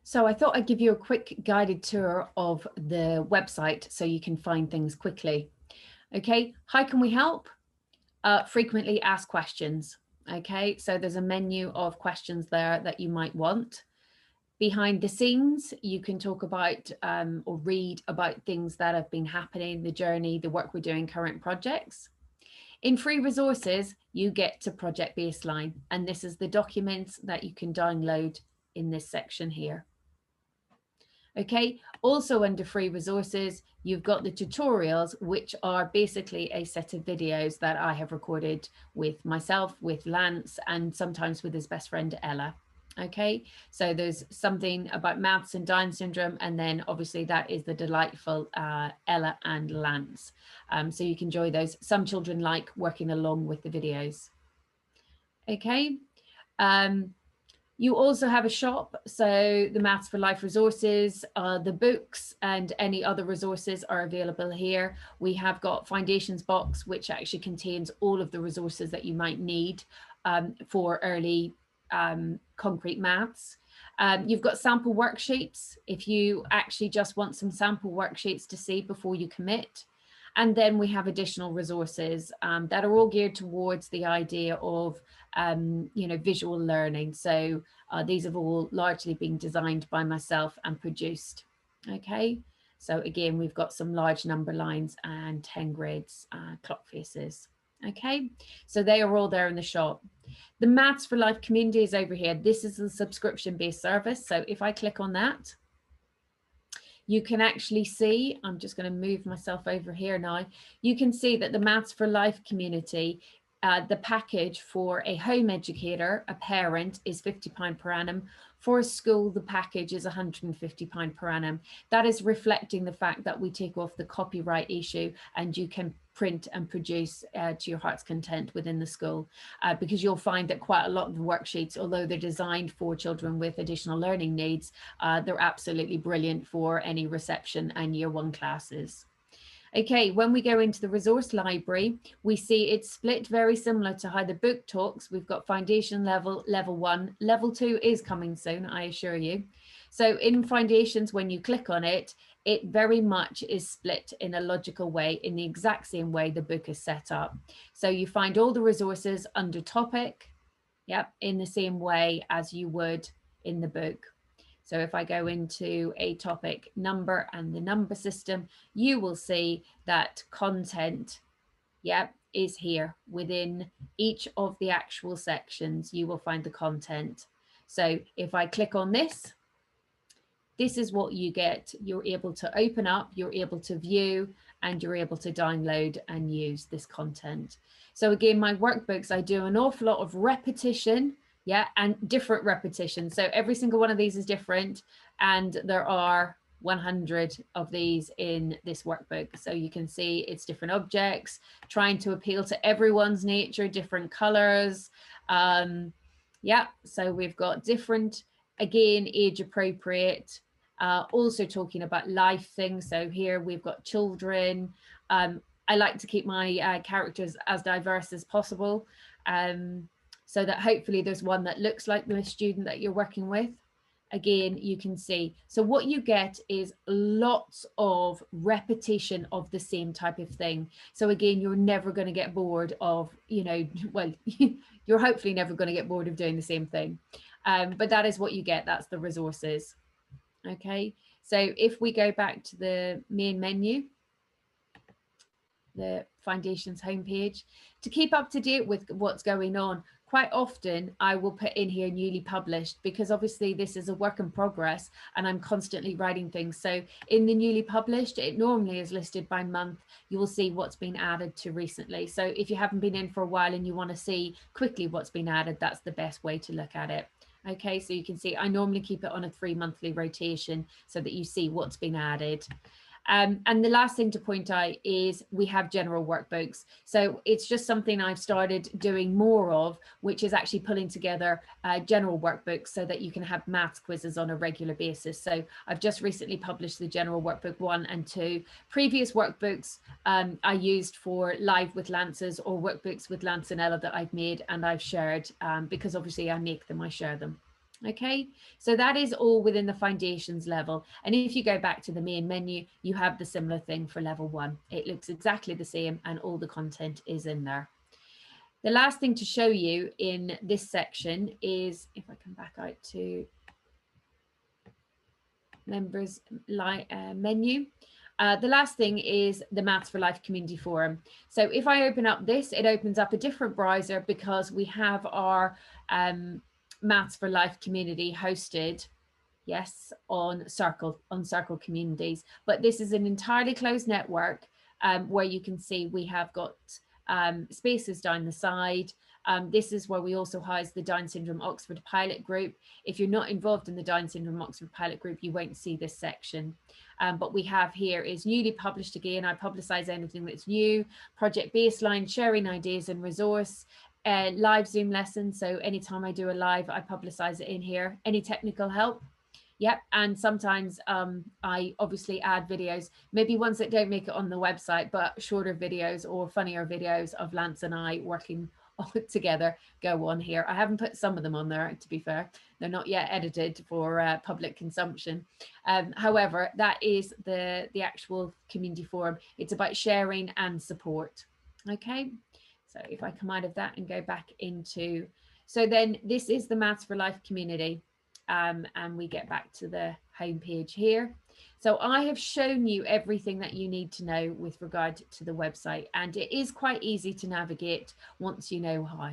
So I thought I'd give you a quick guided tour of the website so you can find things quickly. Okay, how can we help? Frequently asked questions. Okay, so there's a menu of questions there that you might want. Behind the scenes, you can talk about or read about things that have been happening, the journey, the work we're doing, current projects. In free resources, you get to project baseline, and this is the documents that you can download in this section here. Okay, also under free resources, you've got the tutorials, which are basically a set of videos that I have recorded with myself, with Lance, and sometimes with his best friend, Ella. Okay, so there's something about maths and Down syndrome, and then obviously that is the delightful Ella and Lance. So you can enjoy those. Some children like working along with the videos. Okay. You also have a shop, so the Maths for Life resources, the books and any other resources are available here. We have got Foundations box, which actually contains all of the resources that you might need for early concrete maths. You've got sample worksheets if you actually just want some sample worksheets to see before you commit. And then we have additional resources that are all geared towards the idea of visual learning. So these have all largely been designed by myself and produced. Okay, so again, we've got some large number lines and 10 grids, clock faces. Okay, so they are all there in the shop. The Maths for Life community is over here. This is a subscription-based service. So if I click on that, you can actually see, I'm just going to move myself over here now. You can see that the Maths for Life community, the package for a home educator, a parent, is £50 per annum. For a school, the package is £150 per annum. That is reflecting the fact that we take off the copyright issue and you can print and produce to your heart's content within the school, because you'll find that quite a lot of the worksheets, although they're designed for children with additional learning needs, they're absolutely brilliant for any reception and year one classes. Okay, when we go into the resource library, we see it's split very similar to how the book talks. We've got foundation level, level 1, level 2 is coming soon, I assure you. So in Foundations, when you click on it, it very much is split in a logical way, in the exact same way the book is set up. So you find all the resources under topic, yep, in the same way as you would in the book. So if I go into a topic number and the number system, you will see that content, yep, is here within each of the actual sections. You will find the content. So if I click on this, this is what you get. You're able to open up, you're able to view, and you're able to download and use this content. So again, my workbooks, I do an awful lot of repetition, yeah, and different repetitions. So every single one of these is different, and there are 100 of these in this workbook. So you can see it's different objects, trying to appeal to everyone's nature, different colors. Yeah, so we've got different, again, age appropriate, also talking about life things. So here we've got children. I like to keep my characters as diverse as possible, so that hopefully there's one that looks like the student that you're working with. Again, you can see. So what you get is lots of repetition of the same type of thing. So again, you're never going to get bored of, well, you're hopefully never going to get bored of doing the same thing. But that is what you get. That's the resources. Okay, so if we go back to the main menu, the Foundations homepage, to keep up to date with what's going on, quite often I will put in here newly published, because obviously this is a work in progress and I'm constantly writing things. So in the newly published, it normally is listed by month. You will see what's been added to recently. So if you haven't been in for a while and you want to see quickly what's been added, that's the best way to look at it. Okay, so you can see I normally keep it on a 3-monthly rotation so that you see what's been added. And the last thing to point out is we have general workbooks. So it's just something I've started doing more of, which is actually pulling together general workbooks so that you can have maths quizzes on a regular basis. So I've just recently published the general workbook 1 and 2. Previous workbooks I used for live with Lances or workbooks with Lance and Ella that I've made and I've shared, because obviously I make them, I share them. Okay, so that is all within the foundations level. And if you go back to the main menu, you have the similar thing for level 1. It looks exactly the same and all the content is in there. The last thing to show you in this section is, if I come back out to members menu, the last thing is the Maths for Life Community Forum. So if I open up this, it opens up a different browser because we have our Maths for Life community hosted, yes, on Circle Communities. But this is an entirely closed network where you can see we have got spaces down the side. This is where we also house the Down Syndrome Oxford Pilot Group. If you're not involved in the Down Syndrome Oxford Pilot Group, you won't see this section. But we have here is newly published again. I publicize anything that's new, project baseline, sharing ideas and resource, live Zoom lessons. So anytime I do a live, I publicize it in here. Any technical help. Yep, and sometimes I obviously add videos, maybe ones that don't make it on the website, but shorter videos or funnier videos of Lance and I working all together go on here. I haven't put some of them on there, to be fair. They're not yet edited for public consumption. However, that is the actual community forum. It's about sharing and support. Okay, so if I come out of that and go back into, so then this is the Maths for Life community. And we get back to the home page here. So I have shown you everything that you need to know with regard to the website, and it is quite easy to navigate once you know how.